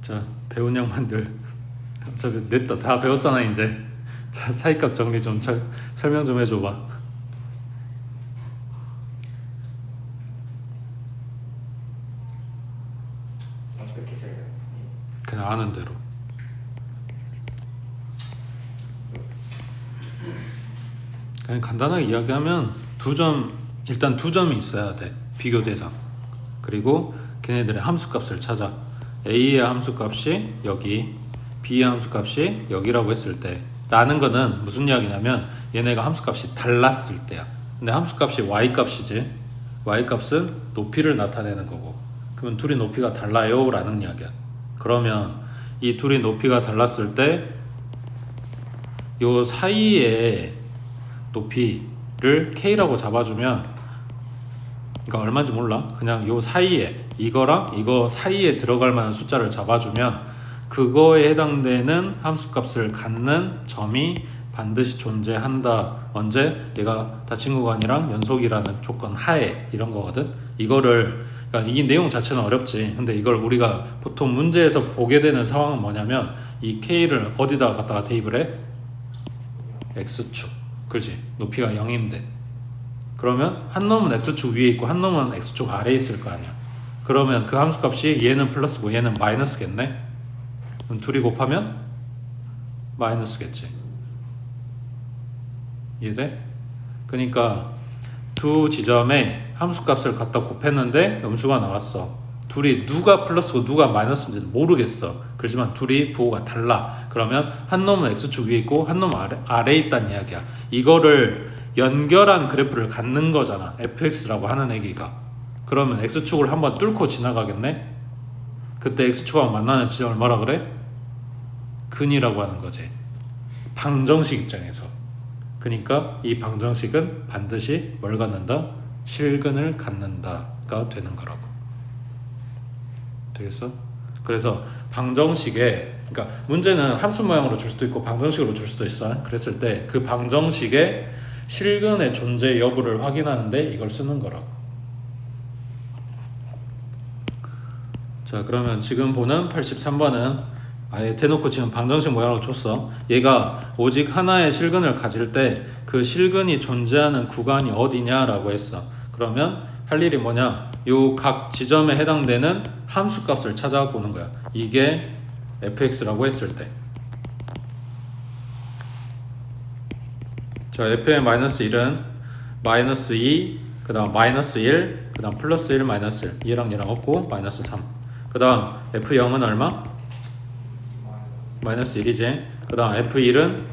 자, 배운 양반들 어차피 냈다 다 배웠잖아 이제. 자, 사이값 정리 좀 설명 좀 해줘봐. 어떻게 써요? 그냥 아는 대로. 그냥 간단하게 이야기하면 일단 두 점이 있어야 돼. 비교 대상. 그리고 걔네들의 함수값을 찾아. A의 함수값이 여기, B의 함수값이 여기라고 했을 때, 라는 거는 무슨 이야기냐면 얘네가 함수값이 달랐을 때야. 근데 함수값이 Y값이지. Y값은 높이를 나타내는 거고. 그러면 둘이 높이가 달라요 라는 이야기야. 그러면 이 둘이 높이가 달랐을 때 요 사이에 높이를 K라고 잡아주면, 그러니까 얼마인지 몰라. 그냥 요 사이에, 이거랑 이거 사이에 들어갈 만한 숫자를 잡아주면 그거에 해당되는 함수값을 갖는 점이 반드시 존재한다. 언제? 얘가 다친구간이랑 연속이라는 조건 하에, 이런 거거든. 이거를, 그러니까 이 내용 자체는 어렵지. 근데 이걸 우리가 보통 문제에서 보게 되는 상황은 뭐냐면 이 K를 어디다가 갖다가 대입을 해? X축. 그지? 높이가 0인데. 그러면 한 놈은 X축 위에 있고 한 놈은 X축 아래에 있을 거 아니야. 그러면 그 함수값이 얘는 플러스고 얘는 마이너스겠네? 그럼 둘이 곱하면 마이너스겠지. 이해돼? 그러니까 두 지점에 함수값을 갖다 곱했는데 음수가 나왔어. 둘이 누가 플러스고 누가 마이너스인지는 모르겠어. 그렇지만 둘이 부호가 달라. 그러면 한 놈은 X축 위에 있고 한 놈은 아래에 있다는 이야기야. 이거를 연결한 그래프를 갖는 거잖아. fx라고 하는 애기가. 그러면 X축을 한번 뚫고 지나가겠네? 그때 X축하고 만나는 지점을 뭐라 그래? 근이라고 하는 거지. 방정식 입장에서. 그러니까 이 방정식은 반드시 뭘 갖는다? 실근을 갖는다가 되는 거라고. 되겠어? 그래서 방정식에, 그러니까 문제는 함수 모양으로 줄 수도 있고 방정식으로 줄 수도 있어. 그랬을 때 그 방정식의 실근의 존재 여부를 확인하는데 이걸 쓰는 거라고. 자, 그러면 지금 보는 83번은 아예 대놓고 지금 방정식 모양으로 줬어. 얘가 오직 하나의 실근을 가질 때 그 실근이 존재하는 구간이 어디냐라고 했어. 그러면 할 일이 뭐냐? 요 각 지점에 해당되는 함수값을 찾아갖고 오는 거야. 이게 fx라고 했을 때. 자, f의 마이너스 1은 마이너스 2, 그 다음 마이너스 1, 그 다음 플러스 1, 마이너스 1. 얘랑 얘랑 없고 마이너스 3. 그 다음 f0은 얼마? 마이너스 1이지. 그 다음 f1은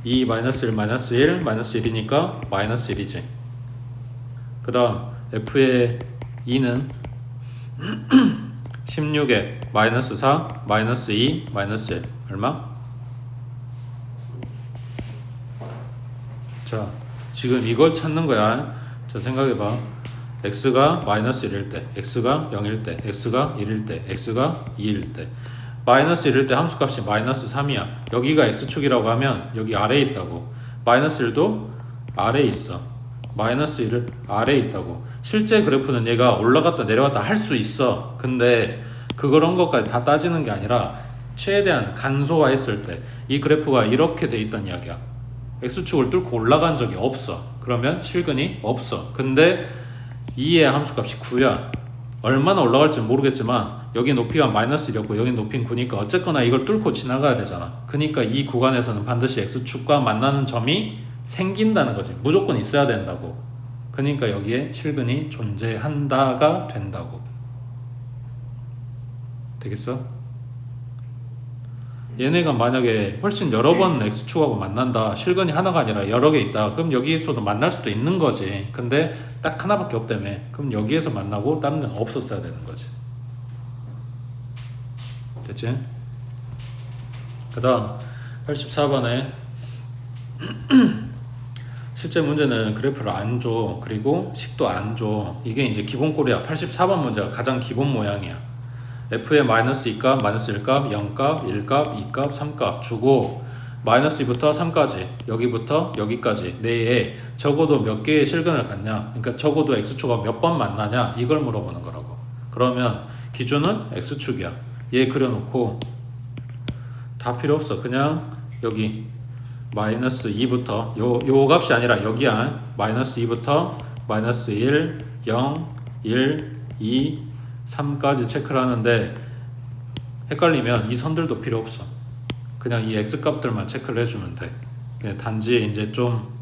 2 마이너스 1 마이너스 1 마이너스 1이니까 마이너스 1이지. 그 다음 f의 2는 16에 마이너스 4 마이너스 2 마이너스 1 얼마? 자, 지금 이걸 찾는 거야. 자, 생각해봐. x가 마이너스 1일 때, x가 0일 때, x가 1일 때, x가 2일 때, 마이너스 1일 때 함수값이 마이너스 3이야. 여기가 x축이라고 하면 여기 아래에 있다고. 마이너스 1도 아래에 있어. 마이너스 1을 아래에 있다고. 실제 그래프는 얘가 올라갔다 내려갔다 할 수 있어. 근데 그런 것까지 다 따지는 게 아니라 최대한 간소화했을 때 이 그래프가 이렇게 돼 있다는 이야기야. x축을 뚫고 올라간 적이 없어. 그러면 실근이 없어. 근데 2의 함수값이 9야. 얼마나 올라갈지는 모르겠지만 여기 높이가 마이너스 1이었고 여기 높이는 9니까 어쨌거나 이걸 뚫고 지나가야 되잖아. 그러니까 이 구간에서는 반드시 x축과 만나는 점이 생긴다는 거지. 무조건 있어야 된다고. 그러니까 여기에 실근이 존재한다가 된다고. 되겠어? 얘네가 만약에 훨씬 여러 번 x축하고 만난다. 실근이 하나가 아니라 여러 개 있다. 그럼 여기에서도 만날 수도 있는 거지. 근데 딱 하나밖에 없다며. 그럼 여기에서 만나고 다른 데는 없었어야 되는 거지. 됐지? 그 다음 84번에 실제 문제는 그래프를 안 줘. 그리고 식도 안 줘. 이게 이제 기본꼴이야. 84번 문제가 가장 기본 모양이야. f의 마이너스 2값, 마이너스 1값, 0값, 1값, 2값, 3값 주고 마이너스 2부터 3까지, 여기부터 여기까지 내에 적어도 몇 개의 실근을 갖냐. 그러니까 적어도 x축가 몇 번 만나냐. 이걸 물어보는 거라고. 그러면 기준은 x축이야. 얘 그려놓고 다 필요 없어. 그냥 여기 마이너스 2부터 요 값이 아니라 여기야. 마이너스 2부터 마이너스 1, 0, 1, 2, 3까지 체크를 하는데 헷갈리면 이 선들도 필요 없어. 그냥 이 x 값들만 체크를 해주면 돼. 그냥 단지 이제 좀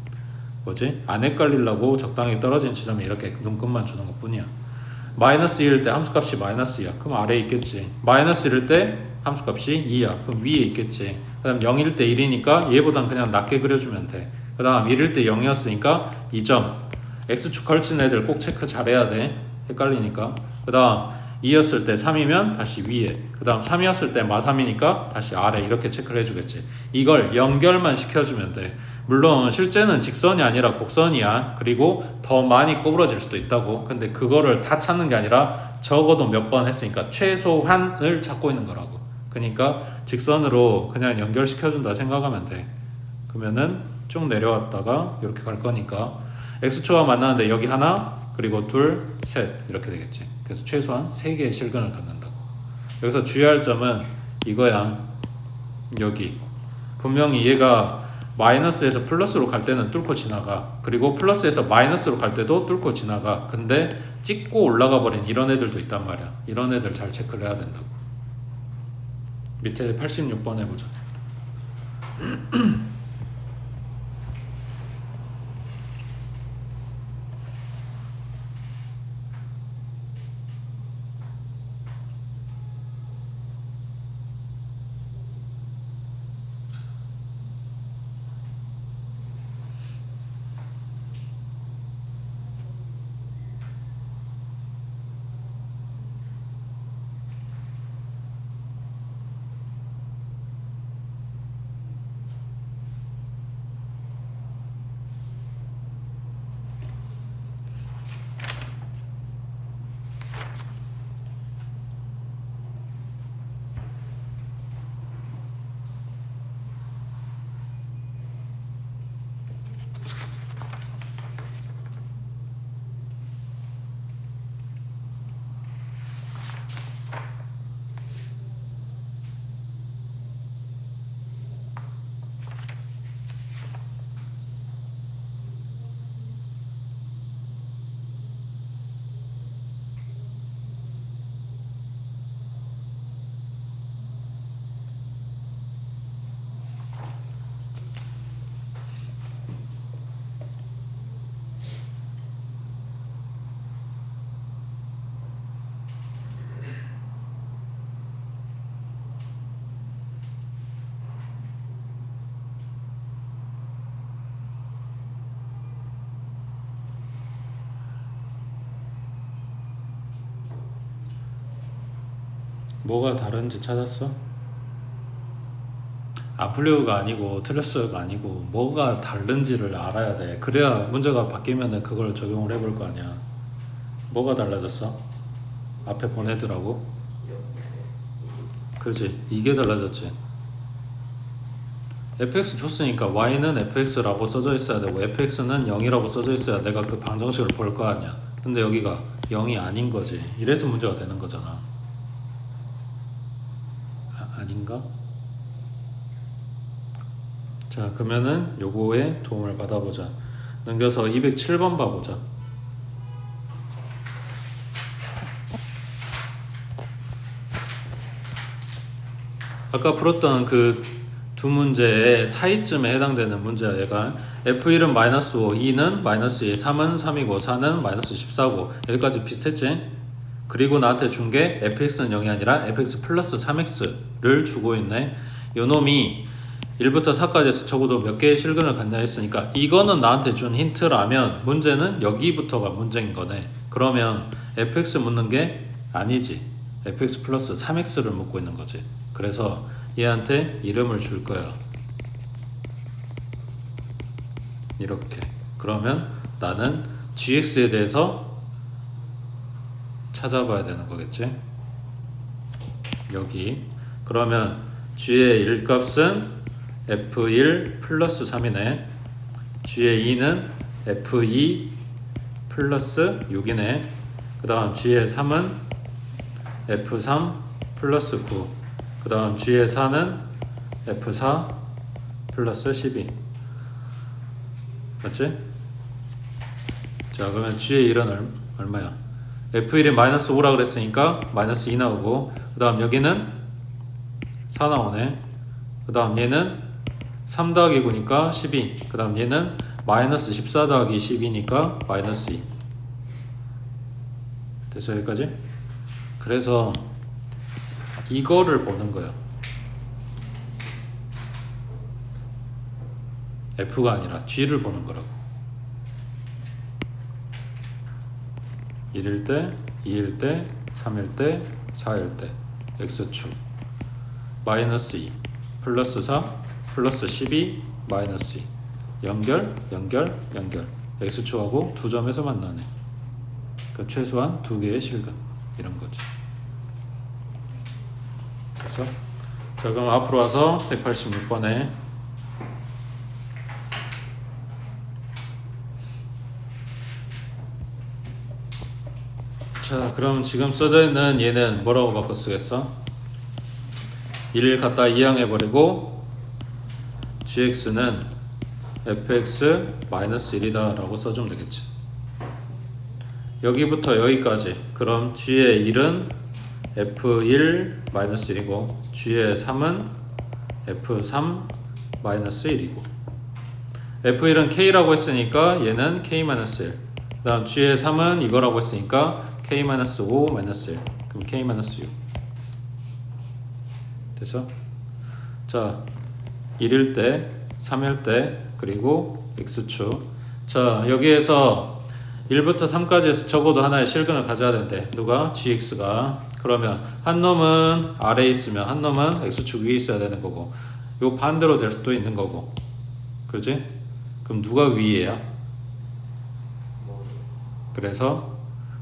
안 헷갈리려고 적당히 떨어진 지점에 이렇게 눈금만 주는 것 뿐이야. 마이너스 1일 때 함수값이 마이너스 2야. 그럼 아래에 있겠지. 마이너스 1일 때 함수값이 2야. 그럼 위에 있겠지. 그 다음 0일 때 1이니까 얘보단 그냥 낮게 그려주면 돼. 그 다음 1일 때 0이었으니까 2점. x축 걸친 애들 꼭 체크 잘해야 돼. 헷갈리니까. 그 다음 2였을 때 3이면 다시 위에. 그 다음 3이었을 때 마3이니까 다시 아래. 이렇게 체크를 해주겠지. 이걸 연결만 시켜주면 돼. 물론 실제는 직선이 아니라 곡선이야. 그리고 더 많이 꼬부러질 수도 있다고. 근데 그거를 다 찾는 게 아니라 적어도 몇 번 했으니까 최소한을 찾고 있는 거라고. 그러니까 직선으로 그냥 연결시켜준다 생각하면 돼. 그러면은 쭉 내려왔다가 이렇게 갈 거니까 x축과 만나는데 여기 하나 그리고 둘, 셋 이렇게 되겠지. 그래서 최소한 3개의 실근을 갖는다고. 여기서 주의할 점은 이거야. 여기 분명히 얘가 마이너스에서 플러스로 갈 때는 뚫고 지나가. 그리고 플러스에서 마이너스로 갈 때도 뚫고 지나가. 근데 찍고 올라가 버린 이런 애들도 있단 말이야. 이런 애들 잘 체크를 해야 된다고. 밑에 86번 해보자. 뭐가 다른지 찾았어? 아플리오가 아니고 트레스가 아니고 뭐가 다른지를 알아야 돼. 그래야 문제가 바뀌면은 그걸 적용을 해볼 거 아니야. 뭐가 달라졌어? 앞에 보내더라고. 그렇지. 이게 달라졌지. fx 줬으니까 y는 fx라고 써져 있어야 되고 fx는 0이라고 써져 있어야 내가 그 방정식을 볼 거 아니야. 근데 여기가 0이 아닌 거지. 이래서 문제가 되는 거잖아. 아닌가? 자, 그러면은 요거에 도움을 받아보자. 넘겨서 207번 봐보자. 아까 풀었던 그 두 문제의 사이쯤에 해당되는 문제야. 얘가 F1은 마이너스 5, 2는 마이너스 2, 3은 3이고 4는 마이너스 14고 여기까지 비슷했지? 그리고 나한테 준 게 fx는 0이 아니라 fx 플러스 3x를 주고 있네. 요 놈이 1부터 4까지 해서 적어도 몇 개의 실근을 갖냐 했으니까 이거는 나한테 준 힌트라면 문제는 여기부터가 문제인 거네. 그러면 fx 묻는 게 아니지. fx 플러스 3x를 묻고 있는 거지. 그래서 얘한테 이름을 줄 거야. 이렇게. 그러면 나는 gx에 대해서 찾아봐야 되는 거겠지. 여기. 그러면 g의 1값은 f1 플러스 3이네. g의 2는 f2 플러스 6이네. 그 다음 g의 3은 F3 플러스 9. 그 다음 G의 4는 F4 플러스 12. 맞지? 자, 그러면 G의 1은 얼마야? F1이 마이너스 5라 그랬으니까 마이너스 2 나오고, 그 다음 여기는 4 나오네. 그 다음 얘는 3 더하기 9니까 12. 그 다음 얘는 마이너스 14 더하기 12니까 마이너스 2. 됐어, 여기까지? 그래서 이거를 보는 거야. F가 아니라 G를 보는 거라고. 1일 때, 2일 때, 3일 때, 4일 때 X축 마이너스 2 플러스 4 플러스 12 마이너스 2 연결 연결 연결 X축하고 두 점에서 만나네. 그러니까 최소한 두 개의 실근 이런 거지. 됐어? 자, 그럼 앞으로 와서 186번에 자, 그럼 지금 써져 있는 얘는 뭐라고 바꿔 쓰겠어? 1을 갖다 이항해버리고 gx는 fx-1이다 라고 써주면 되겠지. 여기부터 여기까지. 그럼 g의 1은 f1-1이고 g의 3은 f3-1이고 f1은 k라고 했으니까 얘는 k-1. 그 다음 g의 3은 이거라고 했으니까 k-5-1. 그럼 k-6. 됐어? 자, 1일 때, 3일 때, 그리고 x축. 자, 여기에서 1부터 3까지 적어도 하나의 실근을 가져야 된대. 누가? gx가. 그러면 한 놈은 아래에 있으면 한 놈은 x축 위에 있어야 되는 거고, 요 반대로 될 수도 있는 거고. 그렇지? 그럼 누가 위에야? 그래서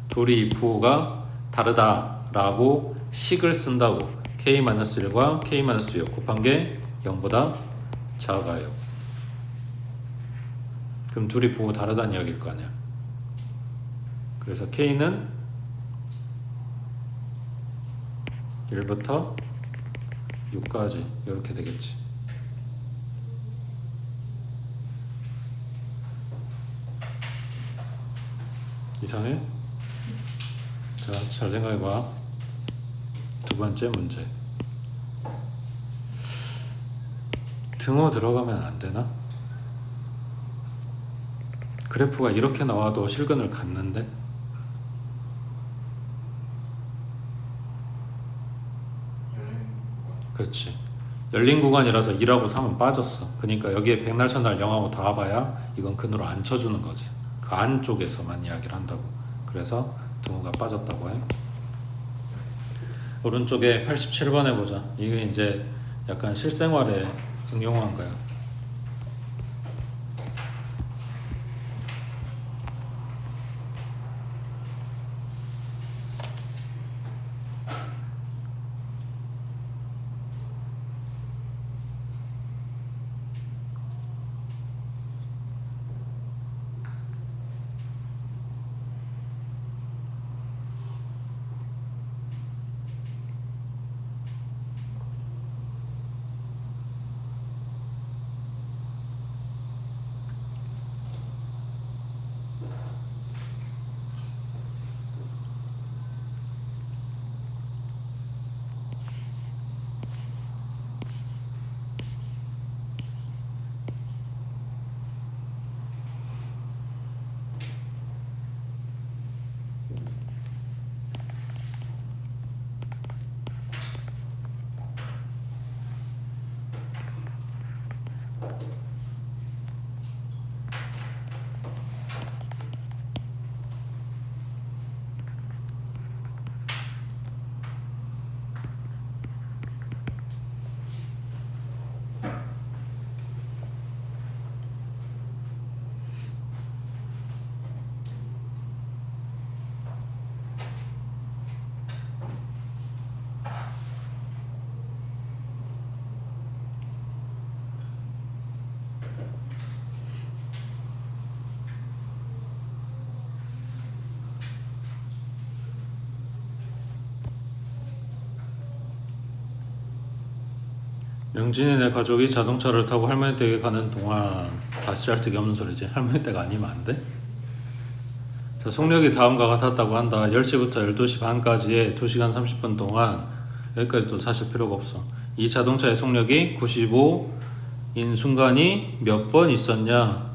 둘이 부호가 다르다라고 식을 쓴다고. k-1과 k-6 곱한 게 0보다 작아요. 그럼 둘이 부호 다르다는 이야기일 거 아니야. 그래서 k는 1부터 6까지 이렇게 되겠지. 이상해? 자, 잘 생각해봐. 두 번째 문제. 등호 들어가면 안 되나? 그래프가 이렇게 나와도 실근을 갖는데? 그렇지. 열린 구간이라서 2하고 3은 빠졌어. 그러니까 여기에 백날 첫날 0하고 다 봐야 이건 근으로 안 쳐주는 거지. 그 안쪽에서만 이야기를 한다고. 그래서 등호가 빠졌다고 해. 오른쪽에 87번에 보자. 이게 이제 약간 실생활에 응용한 거야. 명진이네 가족이 자동차를 타고 할머니 댁에 가는 동안 다시 할 데가 없는 소리지. 할머니 댁 아니면 안 돼? 자, 속력이 다음과 같았다고 한다. 10시부터 12시 반까지의 2시간 30분 동안 여기까지 또 사실 필요가 없어. 이 자동차의 속력이 95인 순간이 몇 번 있었냐?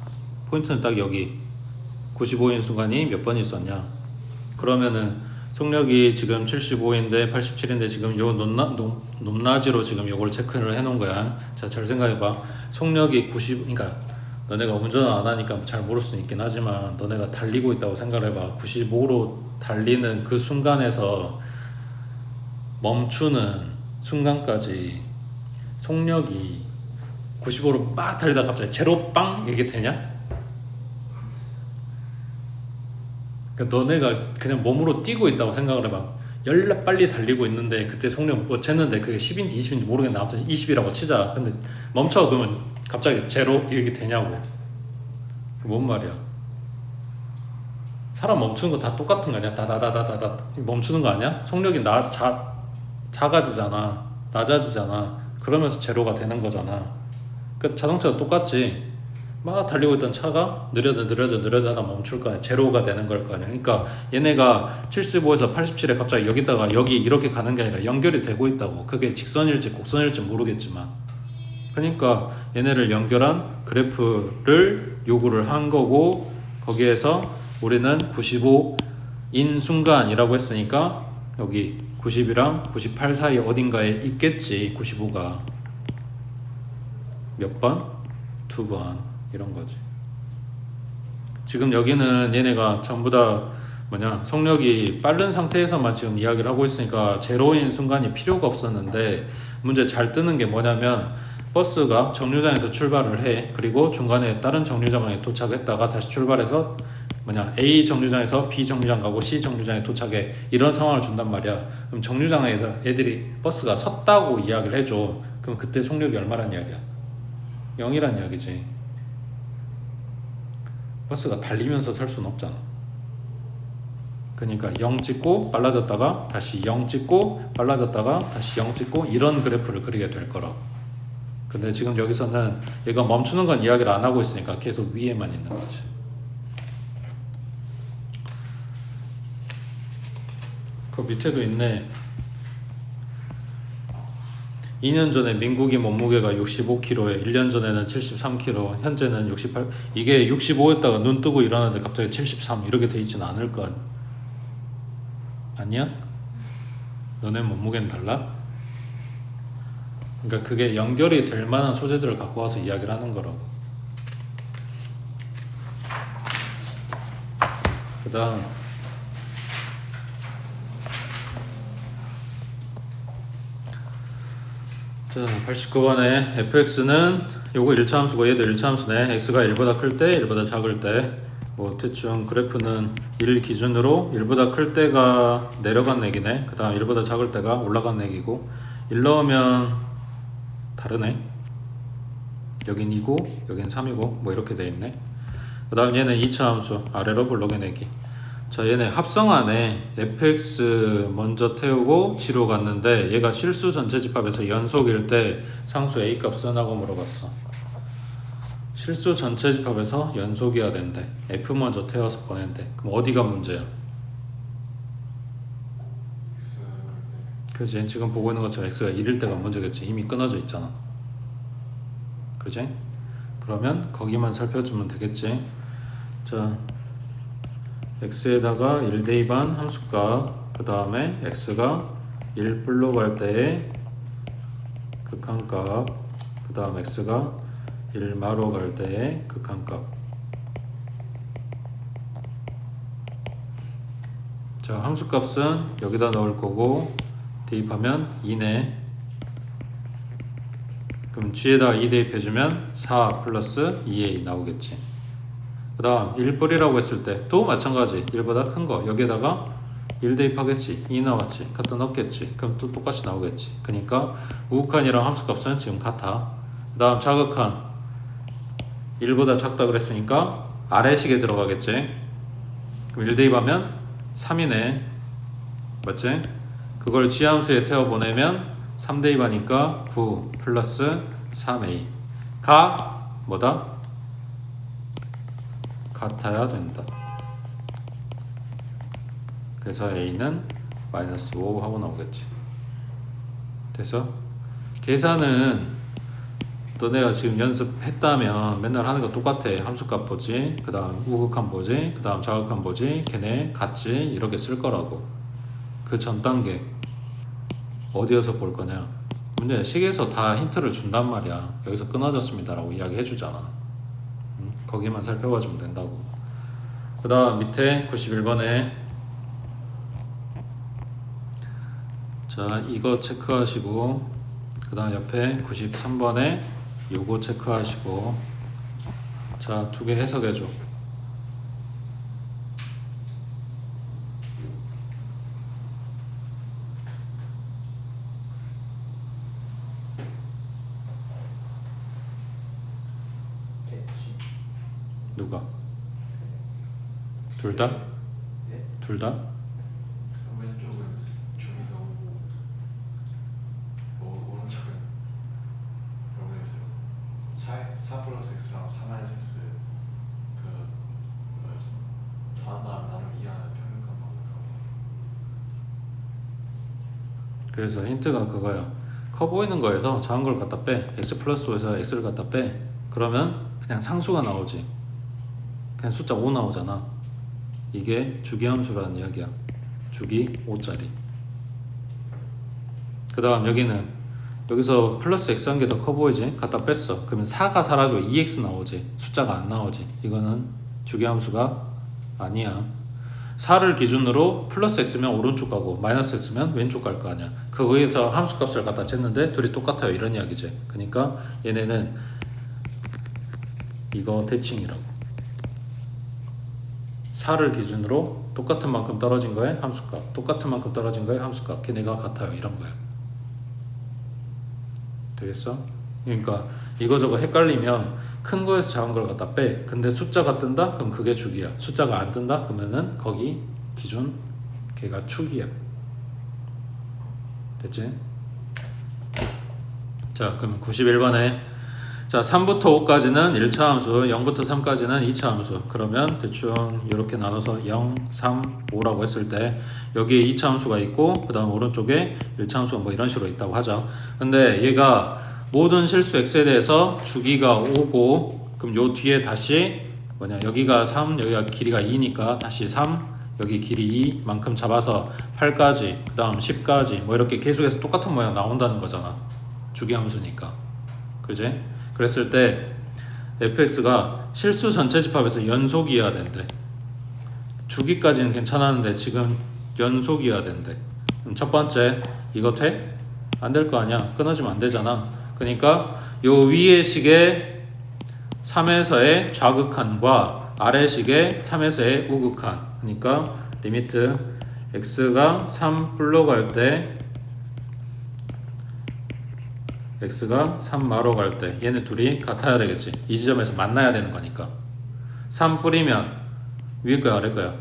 포인트는 딱 여기. 95인 순간이 몇 번 있었냐? 그러면은 속력이 지금 75인데 87인데 지금 요 높낮이로 지금 요걸 체크를 해 놓은 거야. 자, 잘 생각해 봐. 속력이 90, 그러니까 너네가 운전을 안 하니까 잘 모를 수는 있긴 하지만 너네가 달리고 있다고 생각을 해봐. 95로 달리는 그 순간에서 멈추는 순간까지 속력이 95로 막 달리다가 갑자기 제로 빵 이게 되냐? 그러니까 너네가 그냥 몸으로 뛰고 있다고 생각을 해봐. 열나 빨리 달리고 있는데 그때 속력 뭐 쟀는데 그게 10인지 20인지 모르겠는데 아무튼 20이라고 치자. 근데 멈춰 그러면 갑자기 제로 이렇게 되냐고. 뭔 말이야? 사람 멈추는 거 다 똑같은 거 아니야? 다다다다다다 멈추는 거 아니야? 속력이 작아지잖아, 낮아지잖아. 그러면서 제로가 되는 거잖아. 그 자동차가 똑같지. 막 달리고 있던 차가 느려져 하다 멈출 거 아니야. 제로가 되는 걸 거 아니야. 그러니까 얘네가 75에서 87에 갑자기 여기다가 여기 이렇게 가는 게 아니라 연결이 되고 있다고. 그게 직선일지 곡선일지 모르겠지만, 그러니까 얘네를 연결한 그래프를 요구를 한 거고, 거기에서 우리는 95인 순간이라고 했으니까 여기 90이랑 98 사이 어딘가에 있겠지. 95가 몇 번? 2번 이런 거지. 지금 여기는 얘네가 전부 다 속력이 빠른 상태에서만 지금 이야기를 하고 있으니까 제로인 순간이 필요가 없었는데, 문제 잘 뜨는 게 뭐냐면 버스가 정류장에서 출발을 해. 그리고 중간에 다른 정류장에 도착했다가 다시 출발해서 A 정류장에서 B 정류장 가고 C 정류장에 도착해. 이런 상황을 준단 말이야. 그럼 정류장에서 애들이 버스가 섰다고 이야기를 해줘. 그럼 그때 속력이 얼마란 이야기야? 0이란 이야기지. 버스가 달리면서 살 수는 없잖아. 그러니까 0 찍고 빨라졌다가 다시 0 찍고 빨라졌다가 다시 0 찍고 이런 그래프를 그리게 될 거라고. 근데 지금 여기서는 얘가 멈추는 건 이야기를 안 하고 있으니까 계속 위에만 있는 거지. 그 밑에도 있네. 2년 전에 민국이 몸무게가 65kg에 1년 전에는 73kg, 현재는 68. 이게 65였다가 눈 뜨고 일어나는데 갑자기 73 이렇게 돼 있지는 않을 거 아니야? 너네 몸무게는 달라? 그러니까 그게 연결이 될 만한 소재들을 갖고 와서 이야기를 하는 거라고. 그 다음 자, 89번에 fx는 요거 1차 함수고 얘도 1차 함수네. x가 1보다 클 때, 1보다 작을 때, 뭐 대충 그래프는 1 기준으로 1보다 클 때가 내려간 얘기네. 그 다음 1보다 작을 때가 올라간 얘기고, 1 넣으면 다르네. 여긴 2고 여긴 3이고 뭐 이렇게 돼 있네. 그 다음 얘는 2차 함수 아래로 불러내기. 자, 얘네 합성안에 fx 먼저 태우고 g로 갔는데 얘가 실수 전체 집합에서 연속일 때 상수 a 값은 하고 물어봤어. 실수 전체 집합에서 연속이어야 된대. f 먼저 태워서 보낸대. 그럼 어디가 문제야? 그렇지. 지금 보고 있는 것처럼 x가 1일 때가 문제겠지. 이미 끊어져 있잖아. 그렇지? 그러면 거기만 살펴주면 되겠지. 자, x에다가 1대입한 함수값, 그 다음에 x가 1불로 갈 때의 극한값, 그 다음 x가 1마로 갈 때의 극한값. 자, 함수값은 여기다 넣을 거고 대입하면 2네. 그럼 g에다가 2 대입해주면 4 플러스 2a 나오겠지. 그 다음 1불이라고 했을 때 또 마찬가지 1보다 큰 거 여기에다가 1 대입하겠지. 2 나왔지. 갖다 넣겠지. 그럼 또 똑같이 나오겠지. 그러니까 우극한이랑 함수값은 지금 같아. 그 다음 자극한 1보다 작다 그랬으니까 아래식에 들어가겠지. 그럼 1 대입하면 3이네. 맞지? 그걸 지함수에 태워보내면 3대입하니까 9 플러스 3a가 뭐다? 같아야 된다. 그래서 a는 마이너스 5 하고 나오겠지. 됐어? 계산은 너네가 지금 연습했다면 맨날 하는 거 똑같아. 함수값 보지, 그 다음 우극한 보지, 그 다음 좌극한 보지, 걔네 같이 이렇게 쓸 거라고. 그 전 단계 어디에서 볼 거냐? 문제 식에서 다 힌트를 준단 말이야. 여기서 끊어졌습니다 라고 이야기 해주잖아. 거기만 살펴봐주면 된다고. 그 다음 밑에 91번에 자 이거 체크하시고, 그 다음 옆에 93번에 요거 체크하시고, 자 두 개 해석해줘. 누가? 둘 다? 네? 둘 다? 왼쪽은 중에서 오른쪽은 모르겠어요. 4 플러스 x랑 3 마이너스 x 그 뭐였지? 더한다 나누기 2하는 평균값 나오니까. 그래서 힌트가 그거야. 커 보이는 거에서 작은 걸 갖다 빼. x 플러스 5에서 x를 갖다 빼. 그러면 그냥 상수가 나오지. 그냥 숫자 5 나오잖아. 이게 주기함수라는 이야기야. 주기 5짜리. 그 다음 여기는 여기서 플러스 x 한 개 더 커 보이지? 갖다 뺐어. 그러면 4가 사라지고 2x 나오지. 숫자가 안 나오지. 이거는 주기함수가 아니야. 4를 기준으로 플러스 x면 오른쪽 가고 마이너스 x면 왼쪽 갈 거 아니야. 거기에서 함수값을 갖다 쟀는데 둘이 똑같아요. 이런 이야기지. 그러니까 얘네는 이거 대칭이라고. 4를 기준으로 똑같은 만큼 떨어진 거에 함수값, 똑같은 만큼 떨어진 거에 함수값, 걔네가 같아요. 이런 거야. 되겠어? 그러니까 이거저거 헷갈리면 큰 거에서 작은 걸 갖다 빼. 근데 숫자가 뜬다? 그럼 그게 주기야. 숫자가 안 뜬다? 그러면은 거기 기준 걔가 축이야. 됐지? 자, 그럼 91번에 자 3부터 5까지는 1차 함수, 0부터 3까지는 2차 함수. 그러면 대충 이렇게 나눠서 0, 3, 5라고 했을 때 여기에 2차 함수가 있고 그 다음 오른쪽에 1차 함수가 뭐 이런 식으로 있다고 하죠. 근데 얘가 모든 실수 x에 대해서 주기가 5고, 그럼 요 뒤에 다시 뭐냐, 여기가 3, 여기가 길이가 2니까 다시 3, 여기 길이 2만큼 잡아서 8까지, 그 다음 10까지 뭐 이렇게 계속해서 똑같은 모양 나온다는 거잖아. 주기함수니까. 그지? 그랬을 때 fx가 실수 전체 집합에서 연속이어야 된대. 주기까지는 괜찮았는데 지금 연속이어야 된대. 그럼 첫 번째 이거 돼? 안 될 거 아니야. 끊어지면 안 되잖아. 그러니까 요 위의 식의 3에서의 좌극한과 아래 식의 3에서의 우극한. 그러니까 리미트 x가 3 불러갈 때 x가 3마로 갈 때 얘네 둘이 같아야 되겠지. 이 지점에서 만나야 되는 거니까. 3 뿌리면 위에 거야 아래 거야?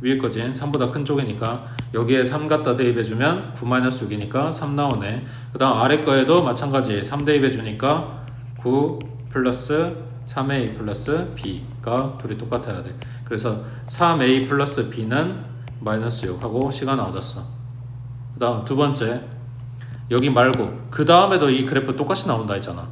위에 거지. 3보다 큰 쪽이니까 여기에 3 갖다 대입해주면 9-6이니까 3 나오네. 그 다음 아래 거에도 마찬가지 3 대입해주니까 9 플러스 3a 플러스 b가 둘이 똑같아야 돼. 그래서 3a 플러스 b는 마이너스 6 하고 시간 얻었어. 그 다음 두 번째 여기 말고 그 다음에도 이 그래프 똑같이 나온다 했잖아.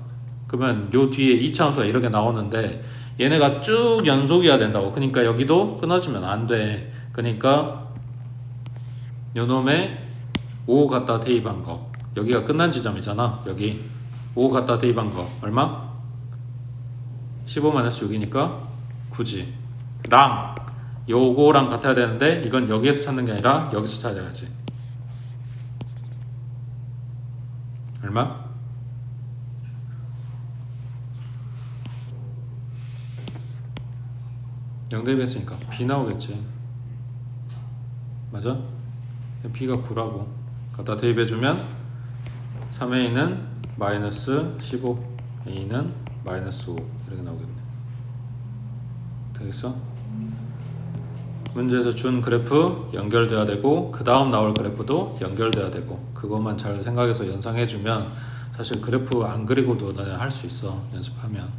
그러면 요 뒤에 2차 함수가 이렇게 나오는데 얘네가 쭉 연속이어야 된다고. 그러니까 여기도 끊어지면 안 돼. 그러니까 요놈에 5 갖다 대입한 거, 여기가 끝난 지점이잖아. 여기 5 갖다 대입한 거 얼마? 15-6이니까 9지. 랑 요거랑 같아야 되는데 이건 여기에서 찾는 게 아니라 여기서 찾아야지. 얼마? 영대입했으니까 b 나오겠지. 맞아? b가 9라고 갖다 대입해주면 3a는 마이너스 15, a는 마이너스 5 이렇게 나오겠네. 되겠어? 문제에서 준 그래프 연결돼야 되고 그 다음 나올 그래프도 연결돼야 되고 그것만 잘 생각해서 연상해주면 사실 그래프 안 그리고도 너네 할 수 있어. 연습하면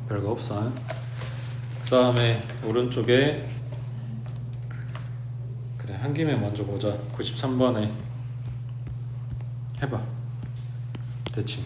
별거 없어. 그 다음에 오른쪽에 그래 한 김에 먼저 보자. 93번에 해봐. 대칭.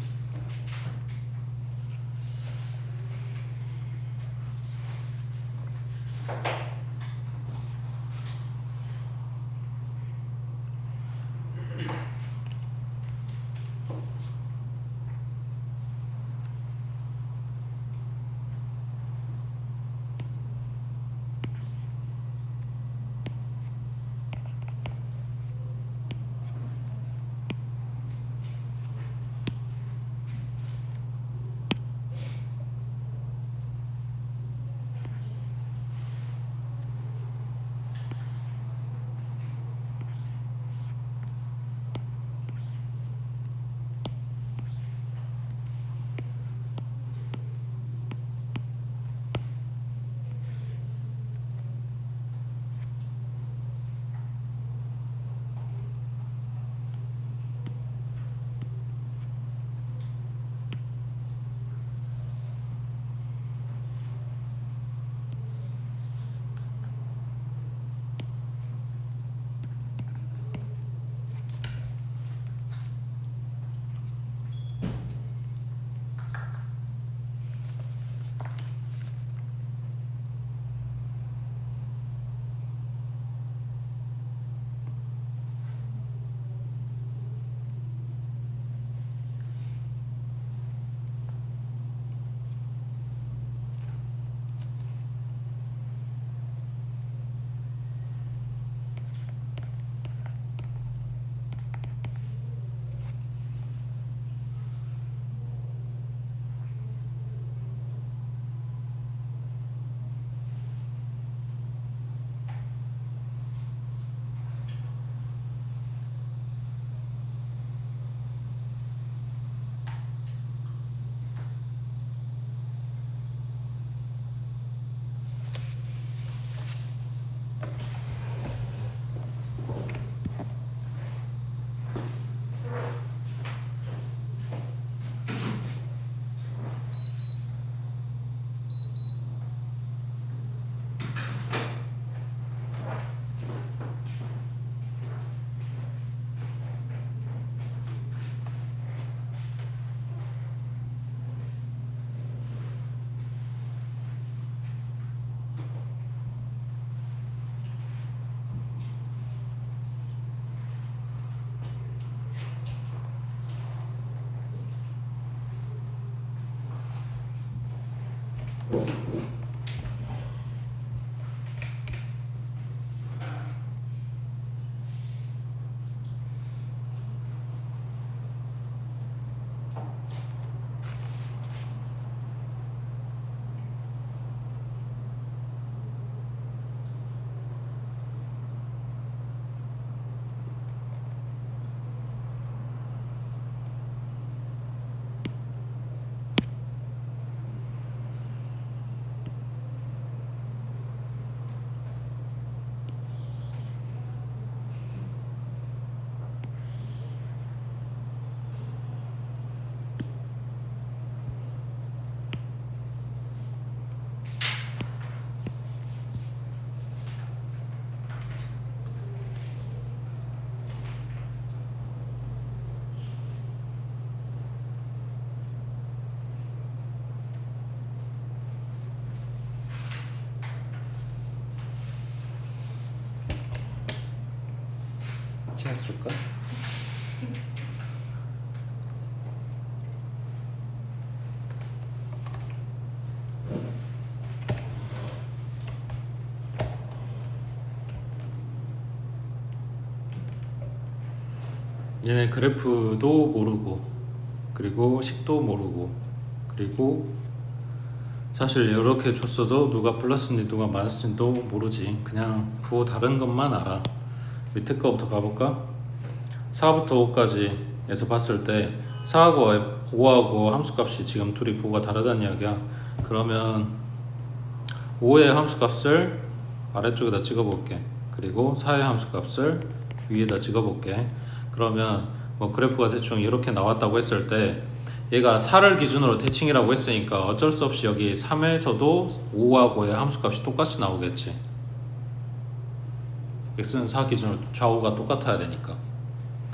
치약 줄까? 얘네 그래프도 모르고 그리고 식도 모르고 그리고 사실 이렇게 줬어도 누가 플러스인지 누가 마이너스인지도 모르지. 그냥 부호 다른 것만 알아. 밑에 거부터 가볼까? 4부터 5까지에서 봤을 때 4하고 5하고 함수값이 지금 둘이 부호가 다르다는 이야기야. 그러면 5의 함수값을 아래쪽에다 찍어볼게. 그리고 4의 함수값을 위에다 찍어볼게. 그러면 뭐 그래프가 대충 이렇게 나왔다고 했을 때 얘가 4를 기준으로 대칭이라고 했으니까 어쩔 수 없이 여기 3에서도 5하고의 함수값이 똑같이 나오겠지. x는 4 기준으로 좌우가 똑같아야 되니까.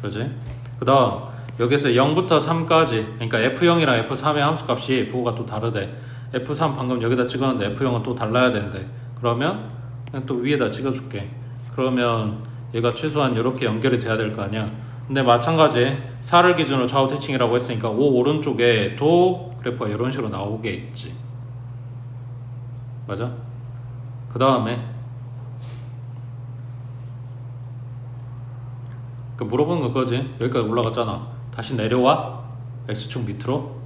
그지? 그 다음 여기서 0부터 3까지, 그러니까 F0이랑 F3의 함수값이 부호가 또 다르대. F3 방금 여기다 찍었는데 F0은 또 달라야 된대. 그러면 그냥 또 위에다 찍어줄게. 그러면 얘가 최소한 이렇게 연결이 돼야 될 거 아니야. 근데 마찬가지 4를 기준으로 좌우 대칭이라고 했으니까 5 오른쪽에도 그래프가 이런 식으로 나오겠지. 맞아? 그 다음에 그 물어보는 거 그거지. 여기까지 올라갔잖아. 다시 내려와? X축 밑으로?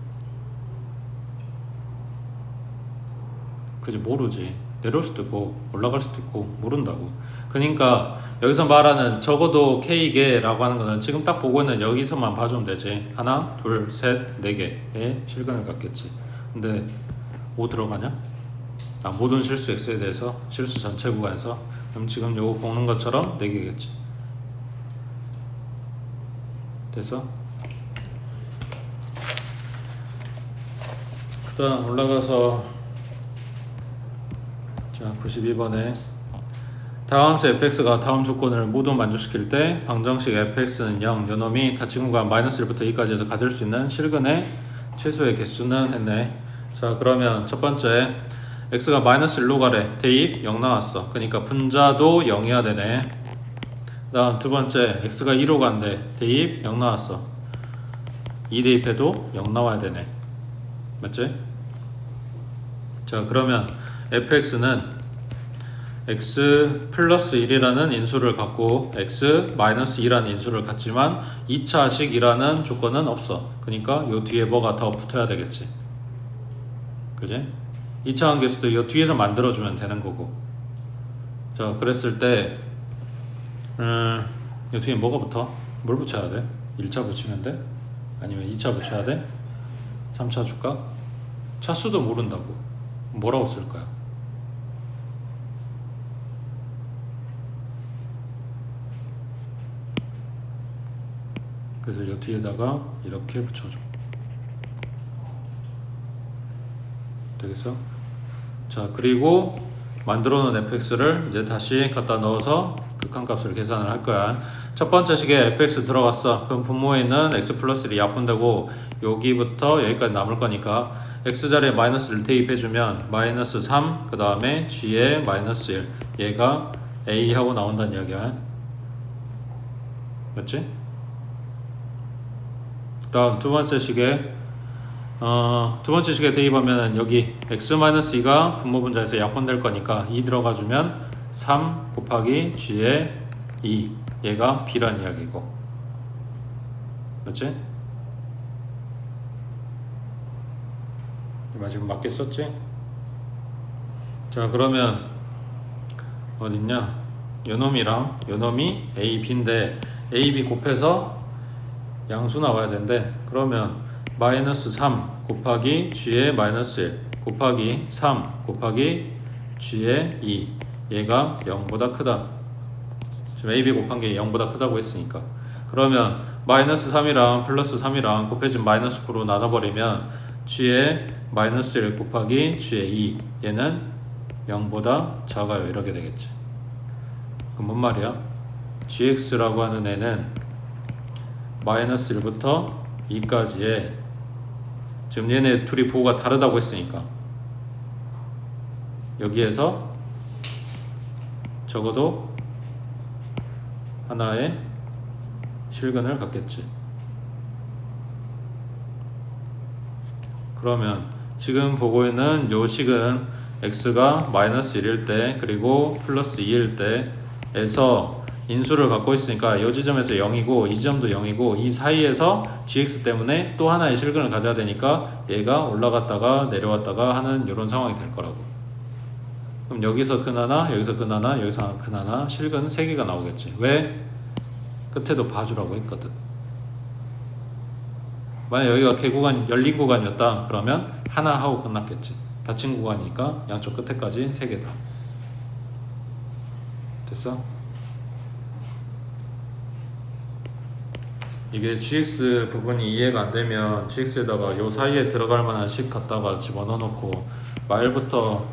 그지, 모르지. 내려올 수도 있고 올라갈 수도 있고 모른다고. 그러니까 여기서 말하는 적어도 K개 라고 하는 거는 지금 딱 보고 있는 여기서만 봐주면 되지. 하나, 둘, 셋, 네 개의 실근을 갖겠지. 근데 5 들어가냐? 모든 실수 X에 대해서 실수 전체 구간에서. 그럼 지금 요거 보는 것처럼 4개겠지. 됐어? 그 다음 올라가서 자 92번에 다음 함수 fx가 다음 조건을 모두 만족시킬 때 방정식 fx는 0, 요놈이 닫힌 구간 마이너스 1부터 2까지에서 가질 수 있는 실근의 최소의 개수는 했네. 자 그러면 첫 번째 x가 마이너스 1로 가래. 대입 0 나왔어. 그러니까 분자도 0이어야 되네. 그 다음 두 번째 x가 2로 간대. 대입 0 나왔어. 2 대입해도 0 나와야 되네. 맞지? 자 그러면 fx는 x 플러스 1이라는 인수를 갖고 x 마이너스 2라는 인수를 갖지만 2차식이라는 조건은 없어. 그러니까 요 뒤에 뭐가 더 붙어야 되겠지. 그지? 2차 관계수도 요 뒤에서 만들어주면 되는 거고. 자 그랬을 때 요 뒤에 뭐가 붙어? 뭘 붙여야 돼? 1차 붙이면 돼? 아니면 2차 붙여야 돼? 3차 줄까? 차수도 모른다고. 뭐라고 쓸 거야? 그래서 이 뒤에다가 이렇게 붙여줘. 되겠어? 자 그리고 만들어 놓은 fx를 이제 다시 갖다 넣어서 극한값을 계산을 할 거야. 첫 번째 식에 fx 들어갔어. 그럼 분모에 있는 x 플러스 1이 약분되고 여기부터 여기까지 남을 거니까 x자리에 마이너스 1 대입해주면 마이너스 3, 그 다음에 g에 마이너스 1, 얘가 a 하고 나온다는 이야기야. 맞지? 그 다음 두 번째 식에 대입하면 여기 x-2가 분모분자에서 약분될 거니까 2 들어가주면 3 곱하기 g에 2, 얘가 b란 이야기고. 맞지? 지금 맞게 썼지? 자 그러면 어딨냐? 요놈이랑 요놈이 a, b인데 a, b 곱해서 양수 나와야 된대. 그러면 마이너스 3 곱하기 g의 마이너스 1 곱하기 3 곱하기 g의 2, 얘가 0보다 크다. 지금 a, b 곱한 게 0보다 크다고 했으니까. 그러면 마이너스 3이랑 플러스 3이랑 곱해진 마이너스 9로 나눠버리면 g의 마이너스 1 곱하기 g의 2, 얘는 0보다 작아요. 이렇게 되겠지. 그럼 뭔 말이야? gx라고 하는 애는 마이너스 1부터 2까지의 지금 얘네 둘이 부호가 다르다고 했으니까 여기에서 적어도 하나의 실근을 갖겠지. 그러면 지금 보고 있는 요 식은 x가 마이너스 1일 때 그리고 플러스 2일 때에서 인수를 갖고 있으니까 이 지점에서 0이고 이 지점도 0이고 이 사이에서 gx 때문에 또 하나의 실근을 가져야 되니까 얘가 올라갔다가 내려왔다가 하는 이런 상황이 될 거라고. 그럼 여기서 근 하나, 여기서 근 하나, 여기서 근 하나, 실근 3개가 나오겠지. 왜? 끝에도 봐주라고 했거든. 만약 여기가 개구간, 열린 구간이었다 그러면 하나 하고 끝났겠지. 닫힌 구간이니까 양쪽 끝에까지 3개다. 됐어? 이게 GX 부분이 이해가 안 되면 GX에다가 요 사이에 들어갈 만한 식 갖다가 집어넣어 놓고 말부터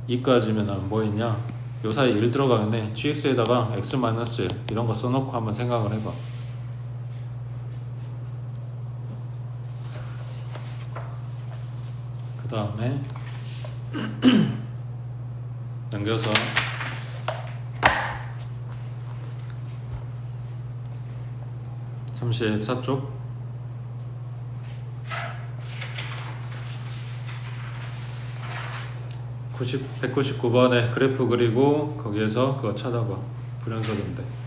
2까지면은 뭐 있냐? 요 사이에 1 들어가겠네. GX에다가 X-1 이런 거 써놓고 한번 생각을 해봐. 그 다음에 넘겨서 34쪽 199번에 그래프 그리고 거기에서 그거 찾아봐. 불연속인데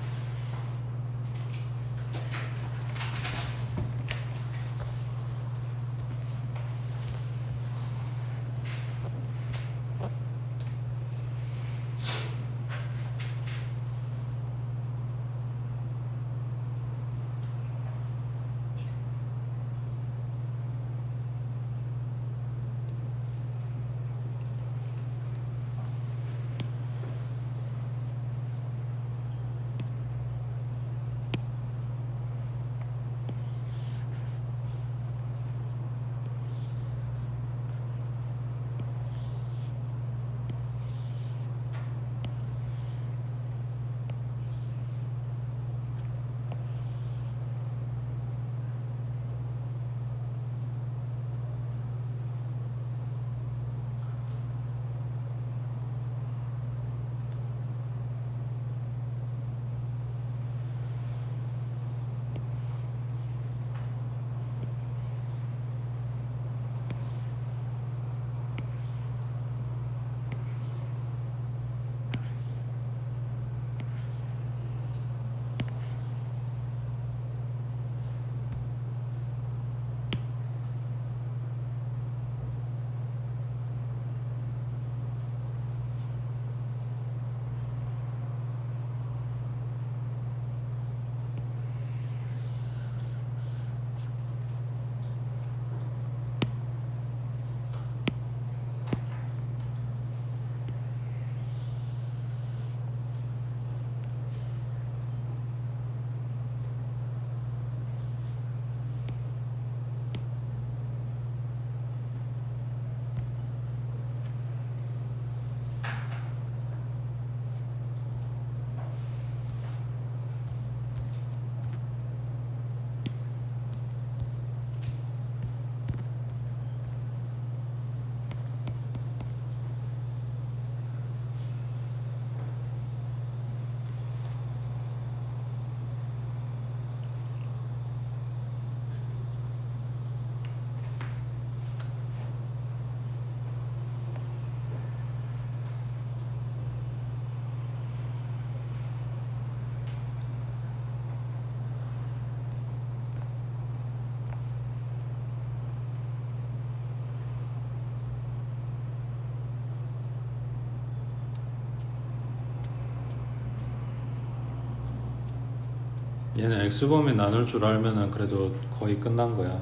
얘는 X범위 나눌 줄 알면은 그래도 거의 끝난 거야.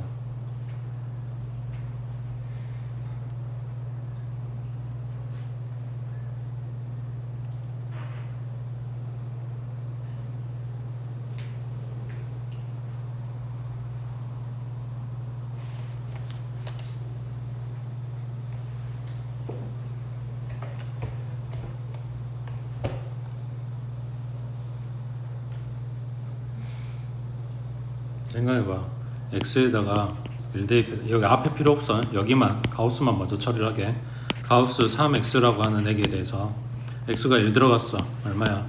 생각해봐. X에다가 1대입 여기 앞에 필요 없어. 여기만 가우스만 먼저 처리를 하게. 가우스 3X라고 하는 액에 대해서 X가 1 들어갔어. 얼마야?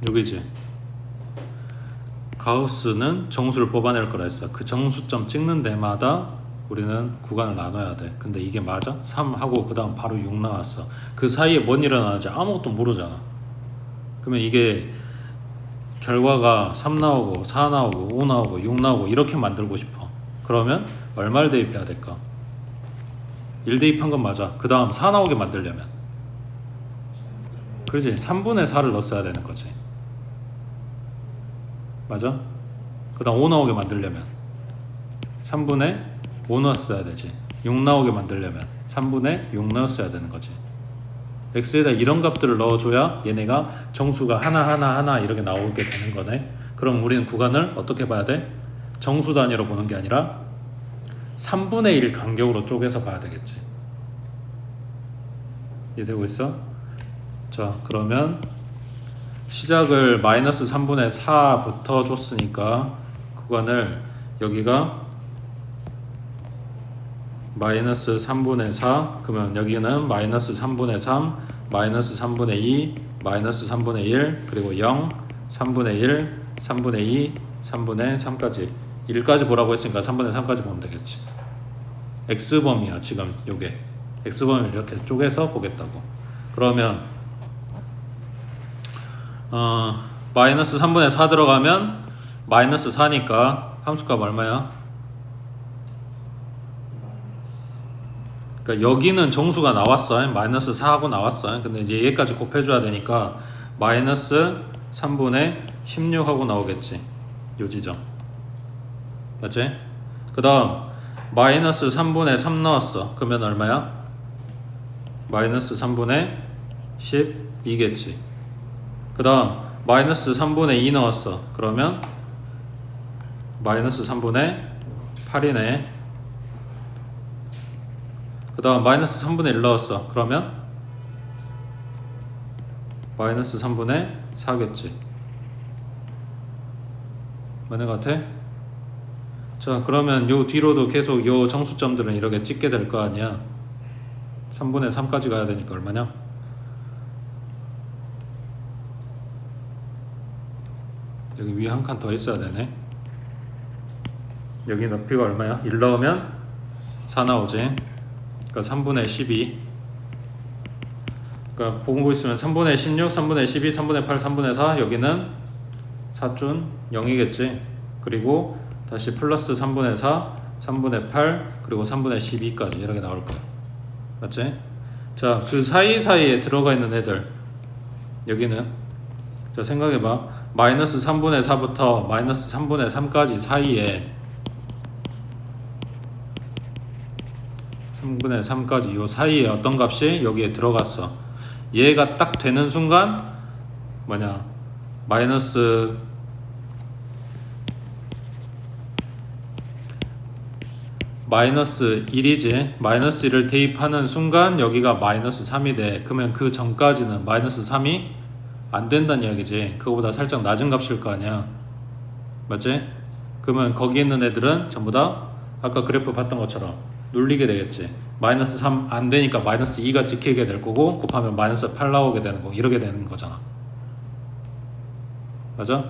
여기지. 가우스는 정수를 뽑아낼 거라 했어. 그 정수점 찍는 데마다 우리는 구간을 나눠야 돼. 근데 이게 맞아? 3 하고 그 다음 바로 6 나왔어. 그 사이에 뭔 일어나는지 아무것도 모르잖아. 그러면 이게 결과가 3 나오고 4 나오고 5 나오고 6 나오고 이렇게 만들고 싶어. 그러면 얼마를 대입해야 될까? 1 대입한 건 맞아. 그 다음 4 나오게 만들려면 그렇지. 3분의 4를 넣었어야 되는 거지. 맞아? 그 다음 5 나오게 만들려면 3분의 5 넣었어야 되지. 6 나오게 만들려면 3분의 6 넣었어야 되는 거지. x에다 이런 값들을 넣어줘야 얘네가 정수가 하나 이렇게 나오게 되는 거네. 그럼 우리는 구간을 어떻게 봐야 돼? 정수 단위로 보는 게 아니라 3분의 1 간격으로 쪼개서 봐야 되겠지. 이해되고 있어? 자, 그러면 시작을 마이너스 3분의 4부터 줬으니까 구간을 여기가 마이너스 3분의 4, 그러면 여기는 마이너스 3분의 3, 마이너스 3분의 2, 마이너스 3분의 1, 그리고 0, 3분의 1, 3분의 2, 3분의 3까지 1까지 보라고 했으니까 3분의 3까지 보면 되겠지. x범위야 지금 요게. x범위를 이렇게 쪼개서 보겠다고. 그러면 마이너스 3분의 4 들어가면 마이너스 4니까 함수값 얼마야? 그러니까 여기는 정수가 나왔어. 마이너스 4하고 나왔어. 근데 이제 얘까지 곱해줘야 되니까 마이너스 3분의 16하고 나오겠지. 요 지점. 맞지? 그 다음 마이너스 3분의 3 넣었어. 그러면 얼마야? 마이너스 3분의 12겠지. 그 다음 마이너스 3분의 2 넣었어. 그러면 마이너스 3분의 8이네. 그 다음 마이너스 3분의 1 넣었어. 그러면 마이너스 3분의 4겠지. 맞는 것 같아? 자, 그러면 요 뒤로도 계속 요 정수점들은 이렇게 찍게 될 거 아니야. 3분의 3까지 가야 되니까 얼마냐? 여기 위에 한 칸 더 있어야 되네. 여기 높이가 얼마야? 1 넣으면 4 나오지. 그러니까 3분의 12. 그러니까 보고 있으면 3분의 16, 3분의 12, 3분의 8, 3분의 4. 여기는 4준 0이겠지. 그리고 다시 플러스 3분의 4, 3분의 8, 그리고 3분의 12까지 이렇게 나올 거야. 맞지? 자, 그 사이사이에 들어가 있는 애들 여기는 자 생각해봐. 마이너스 3분의 4부터 마이너스 3분의 3까지 사이에 3분의 3까지 요 사이에 어떤 값이 여기에 들어갔어. 얘가 딱 되는 순간 뭐냐 마이너스 1이지. 마이너스 1을 대입하는 순간 여기가 마이너스 3이 돼. 그러면 그 전까지는 마이너스 3이 안 된다는 이야기지. 그거보다 살짝 낮은 값일 거 아니야. 맞지? 그러면 거기 있는 애들은 전부 다 아까 그래프 봤던 것처럼 눌리게 되겠지. 마이너스 3 안 되니까 마이너스 2가 찍히게 될 거고 곱하면 마이너스 8 나오게 되는 거 이렇게 되는 거잖아. 맞아?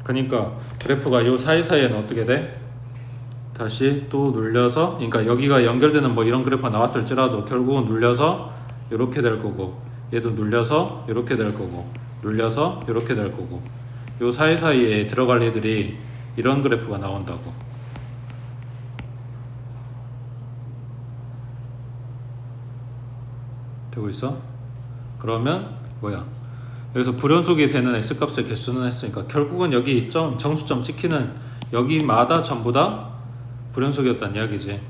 그러니까 그래프가 요 사이사이에는 어떻게 돼? 다시 또 눌려서 그러니까 여기가 연결되는 뭐 이런 그래프가 나왔을지라도 결국은 눌려서 이렇게 될 거고 얘도 눌려서 이렇게 될 거고 눌려서 이렇게 될 거고 요 사이사이에 들어갈 애들이 이런 그래프가 나온다고. 되고 있어? 그러면 뭐야? 여기서 불연속이 되는 x값의 개수는 했으니까 결국은 여기 정수점 찍히는 여기마다 전부 다 불연속이었다는 이야기지.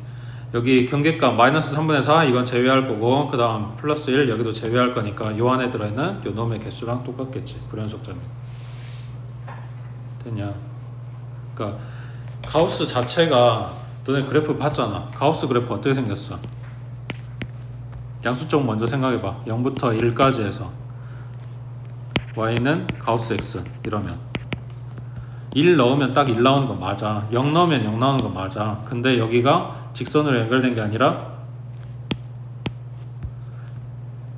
여기 경계값 마이너스 3분의 4 이건 제외할 거고 그 다음 플러스 1 여기도 제외할 거니까 요 안에 들어있는 요 놈의 개수랑 똑같겠지. 불연속점이 됐냐? 그러니까 가우스 자체가 너네 그래프 봤잖아. 가우스 그래프 어떻게 생겼어? 양수쪽 먼저 생각해봐. 0부터 1까지 해서 y는 가우스 x 이러면 1 넣으면 딱 1 나오는 거 맞아. 0 넣으면 0 나오는 거 맞아. 근데 여기가 직선으로 연결된 게 아니라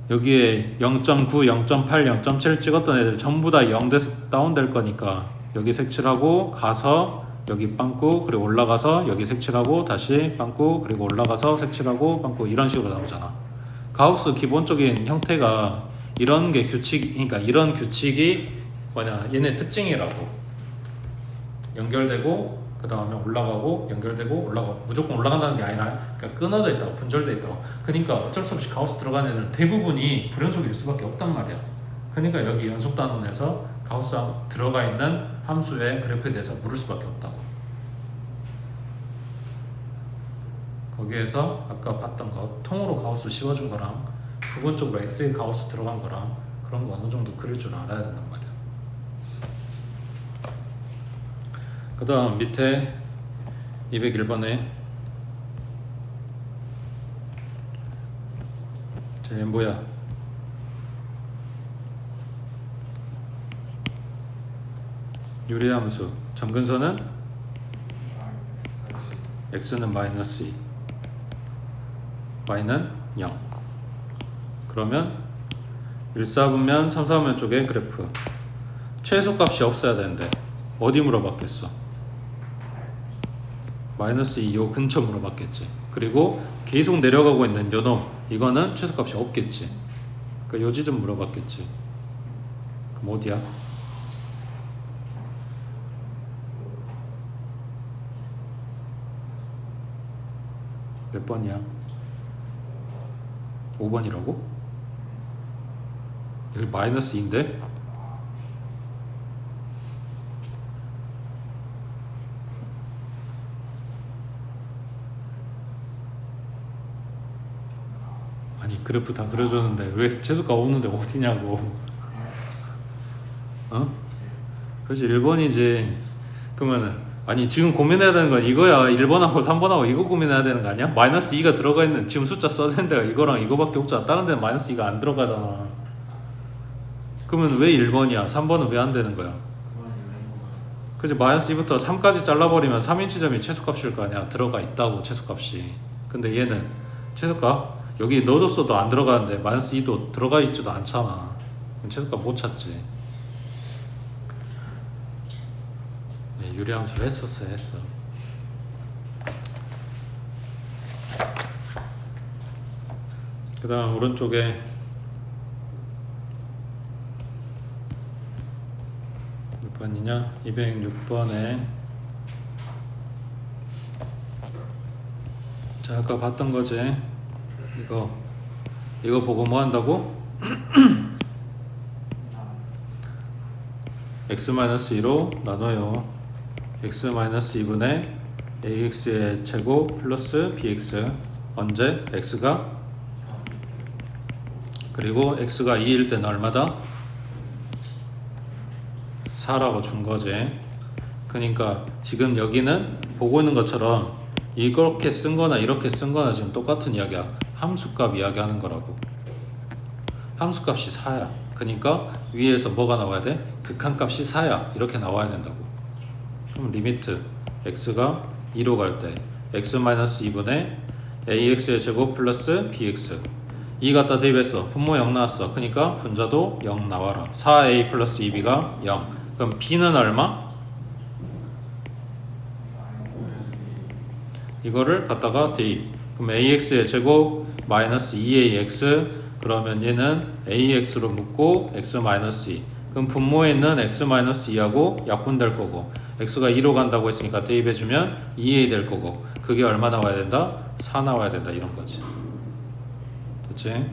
여기에 0.9, 0.8, 0.7 찍었던 애들 전부 다 0 돼서 다운될 거니까 여기 색칠하고 가서 여기 빵꾸 그리고 올라가서 여기 색칠하고 다시 빵꾸 그리고 올라가서 색칠하고 빵꾸 이런 식으로 나오잖아. 가우스 기본적인 형태가 이런 게 그러니까 이런 규칙이 뭐냐 얘네 특징이라고. 연결되고 그 다음에 올라가고 연결되고 올라가고 무조건 올라간다는 게 아니라 그러니까 끊어져 있다고 분절돼 있다고. 그러니까 어쩔 수 없이 가우스 들어가는 애들은 대부분이 불연속일 수밖에 없단 말이야. 그러니까 여기 연속단원에서 가우스 들어가 있는 함수의 그래프에 대해서 물을 수밖에 없다고. 거기에서 아까 봤던 거 통으로 가우스 씌워준 거랑 부분적으로 x에 가우스 들어간 거랑 그런 거 어느 정도 그릴 줄 알아야 된단 말이야. 그 다음 밑에 201번에 쟤 뭐야? 유리함수 점근선은 x는 마이너스 2 y는 0. 그러면 1,4분면 3,4분면 쪽에 그래프 최소값이 없어야 되는데 어디 물어봤겠어? 마이너스 2 요 근처 물어봤겠지. 그리고 계속 내려가고 있는 요놈 이거는 최소값이 없겠지. 그러니까 요 지점 물어봤겠지. 그럼 어디야? 몇 번이야? 5번이라고? 여기 마이너스 2인데? 아니 그래프 다 그려줬는데 왜 최소값 없는데 어디냐고. 어? 그렇지 1번이지. 그러면은 아니 지금 고민해야 되는 건 이거야. 1번하고 3번하고 이거 고민해야 되는 거 아니야? 마이너스 2가 들어가 있는 지금 숫자 써낸 데가 이거랑 이거밖에 없잖아. 다른 데는 마이너스 2가 안 들어가잖아. 그러면 왜 1번이야? 3번은 왜 안 되는 거야? 그치 마이너스 2부터 3까지 잘라버리면 3인치점이 최소값일 거 아니야. 들어가 있다고 최소값이. 근데 얘는 최소값 여기 넣어줬어도 안 들어가는데 마이너스 2도 들어가 있지도 않잖아. 최소값 못 찾지. 유리함수를 했어. 그 다음 오른쪽에 몇 번이냐? 206번에 자 아까 봤던 거지. 이거 보고 뭐 한다고? x-2로 나눠요. x-2분의 ax의 제곱 플러스 bx 언제? x가 그리고 x가 2일 때는 얼마다? 4라고 준 거지. 그러니까 지금 여기는 보고 있는 것처럼 이렇게 쓴 거나 이렇게 쓴 거나 지금 똑같은 이야기야. 함수값 이야기하는 거라고. 함수값이 4야. 그러니까 위에서 뭐가 나와야 돼? 극한값이 4야. 이렇게 나와야 된다고. 그럼 리미트 x가 2로 갈 때 x-2분의 ax의 제곱 플러스 bx 2 갖다 대입했어. 분모 0 나왔어. 그러니까 분자도 0 나와라. 4a 플러스 2b가 0. 그럼 b는 얼마? 이거를 갖다가 대입. 그럼 ax의 제곱 마이너스 2ax 그러면 얘는 ax로 묶고 x-2 그럼 분모에 있는 x-2하고 약분될 거고 x가 2로 간다고 했으니까 대입해주면 2a 될 거고 그게 얼마 나와야 된다? 4 나와야 된다 이런 거지. 됐지?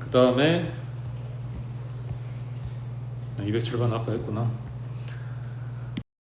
그 다음에 207번 아까 했구나.